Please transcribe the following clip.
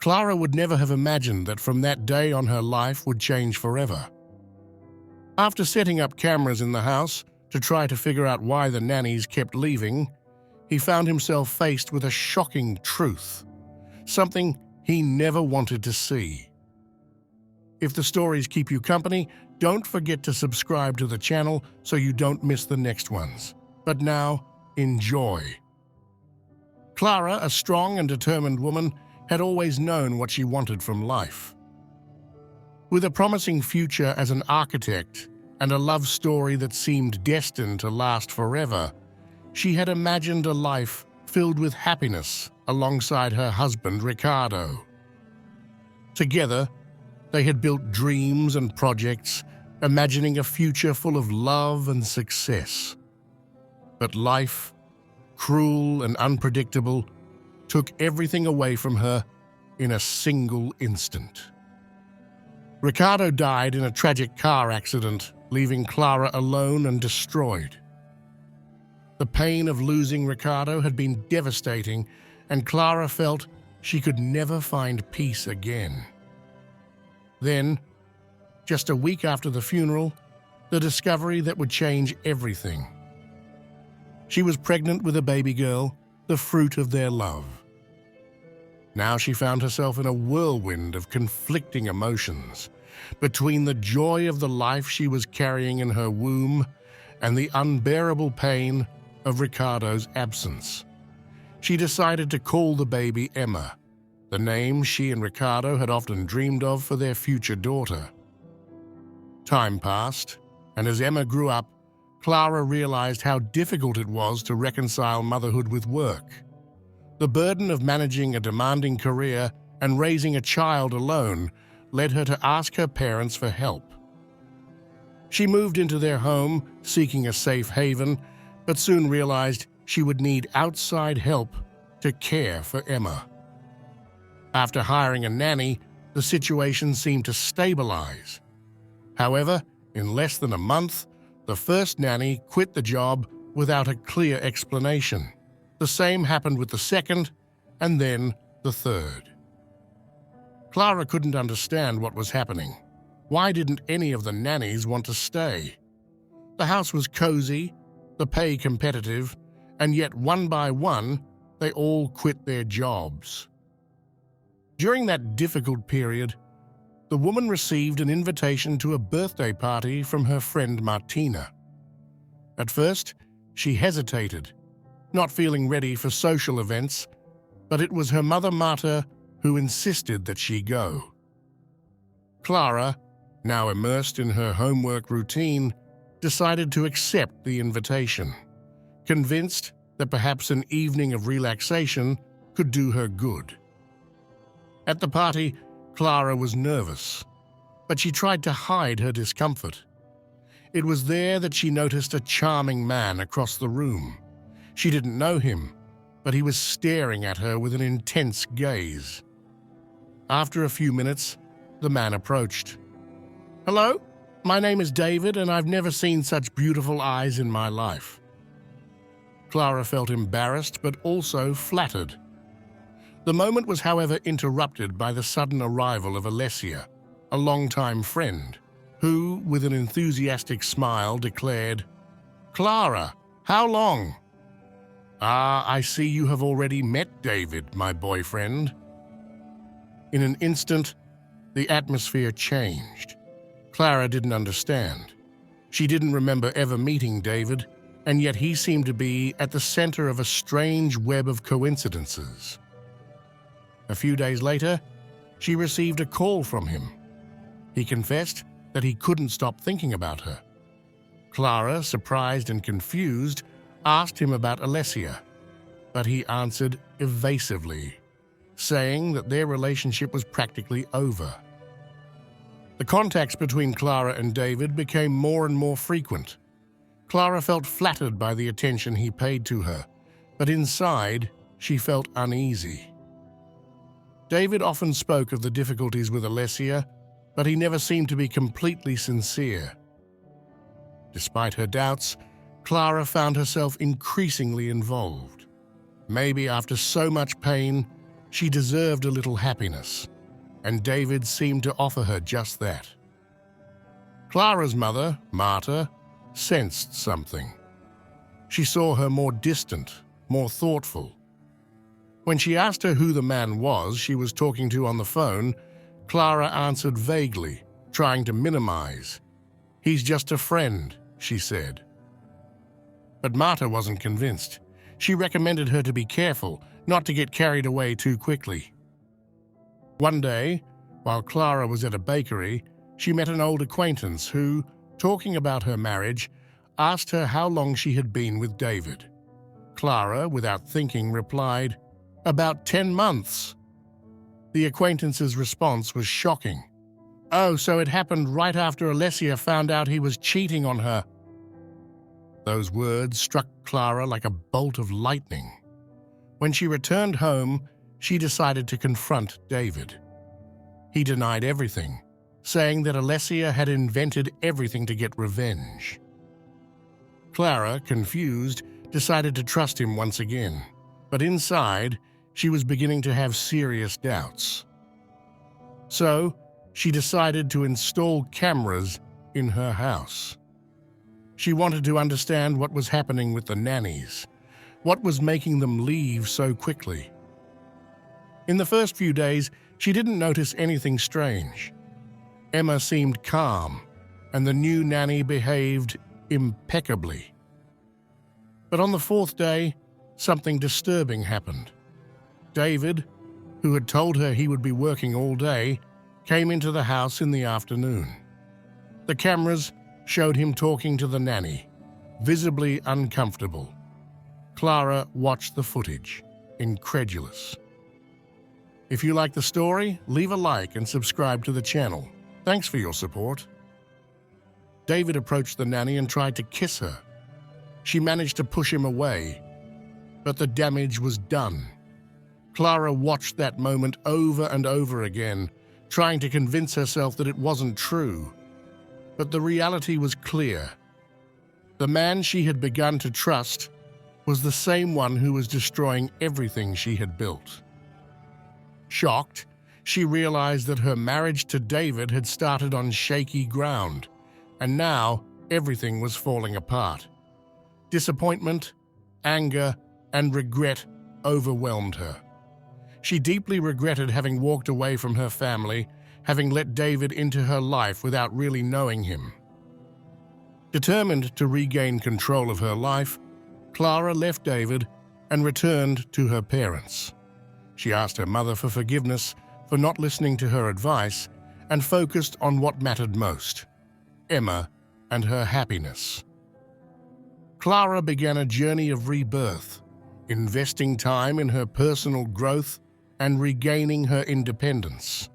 Clara would never have imagined that from that day on her life would change forever. After setting up cameras in the house to try to figure out why the nannies kept leaving, he found himself faced with a shocking truth, something he never wanted to see. If the stories keep you company, don't forget to subscribe to the channel so you don't miss the next ones. But now, enjoy. Clara, a strong and determined woman, had always known what she wanted from life. With a promising future as an architect and a love story that seemed destined to last forever, she had imagined a life filled with happiness alongside her husband, Ricardo. Together, they had built dreams and projects, imagining a future full of love and success. But life, cruel and unpredictable, took everything away from her in a single instant. Ricardo died in a tragic car accident, leaving Clara alone and destroyed. The pain of losing Ricardo had been devastating, and Clara felt she could never find peace again. Then, just a week after the funeral, the discovery that would change everything. She was pregnant with a baby girl, the fruit of their love. Now she found herself in a whirlwind of conflicting emotions, between the joy of the life she was carrying in her womb and the unbearable pain of Ricardo's absence. She decided to call the baby Emma, the name she and Ricardo had often dreamed of for their future daughter. Time passed, and as Emma grew up, Clara realized how difficult it was to reconcile motherhood with work. The burden of managing a demanding career and raising a child alone led her to ask her parents for help. She moved into their home, seeking a safe haven, but soon realized she would need outside help to care for Emma. After hiring a nanny, the situation seemed to stabilize. However, in less than a month, the first nanny quit the job without a clear explanation. The same happened with the second, and then the third. Clara couldn't understand what was happening. Why didn't any of the nannies want to stay? The house was cozy, the pay competitive, and yet one by one, they all quit their jobs. During that difficult period, the woman received an invitation to a birthday party from her friend Martina. At first, she hesitated, not feeling ready for social events, but it was her mother Marta who insisted that she go. Clara, now immersed in her homework routine, decided to accept the invitation, convinced that perhaps an evening of relaxation could do her good. At the party, Clara was nervous, but she tried to hide her discomfort. It was there that she noticed a charming man across the room. She didn't know him, but he was staring at her with an intense gaze. After a few minutes, the man approached. "Hello, my name is David, and I've never seen such beautiful eyes in my life." Clara felt embarrassed, but also flattered. The moment was, however, interrupted by the sudden arrival of Alessia, a longtime friend, who, with an enthusiastic smile, declared, "Clara, how long?" "Ah, I see you have already met David, my boyfriend." In an instant, the atmosphere changed. Clara didn't understand. She didn't remember ever meeting David, and yet he seemed to be at the center of a strange web of coincidences. A few days later, she received a call from him. He confessed that he couldn't stop thinking about her. Clara, surprised and confused, asked him about Alessia, but he answered evasively, saying that their relationship was practically over. The contacts between Clara and David became more and more frequent. Clara felt flattered by the attention he paid to her, but inside, she felt uneasy. David often spoke of the difficulties with Alessia, but he never seemed to be completely sincere. Despite her doubts, Clara found herself increasingly involved. Maybe after so much pain, She deserved a little happiness, and David seemed to offer her just that. Clara's mother, Marta, sensed something. She saw her more distant, more thoughtful. When she asked her who the man was she was talking to on the phone, Clara answered vaguely, trying to minimize. "He's just a friend," she said. But Marta wasn't convinced. She recommended her to be careful, not to get carried away too quickly. One day, while Clara was at a bakery, she met an old acquaintance who, talking about her marriage, asked her how long she had been with David. Clara, without thinking, replied, "About 10 months." The acquaintance's response was shocking. "Oh, so it happened right after Alessia found out he was cheating on her." Those words struck Clara like a bolt of lightning. When she returned home, she decided to confront David. He denied everything, saying that Alessia had invented everything to get revenge. Clara, confused, decided to trust him once again, but inside, she was beginning to have serious doubts. So, she decided to install cameras in her house. She wanted to understand what was happening with the nannies, what was making them leave so quickly. In the first few days, she didn't notice anything strange. Emma seemed calm, and the new nanny behaved impeccably. But on the fourth day, something disturbing happened. David, who had told her he would be working all day, came into the house in the afternoon. The cameras showed him talking to the nanny, visibly uncomfortable. Clara watched the footage, incredulous. If you like the story, leave a like and subscribe to the channel. Thanks for your support. David approached the nanny and tried to kiss her. She managed to push him away, but the damage was done. Clara watched that moment over and over again, trying to convince herself that it wasn't true. But the reality was clear. The man she had begun to trust was the same one who was destroying everything she had built. Shocked, she realized that her marriage to David had started on shaky ground, and now everything was falling apart. Disappointment, anger, and regret overwhelmed her. She deeply regretted having walked away from her family, having let David into her life without really knowing him. Determined to regain control of her life, Clara left David and returned to her parents. She asked her mother for forgiveness for not listening to her advice and focused on what mattered most: Emma and her happiness. Clara began a journey of rebirth, investing time in her personal growth and regaining her independence.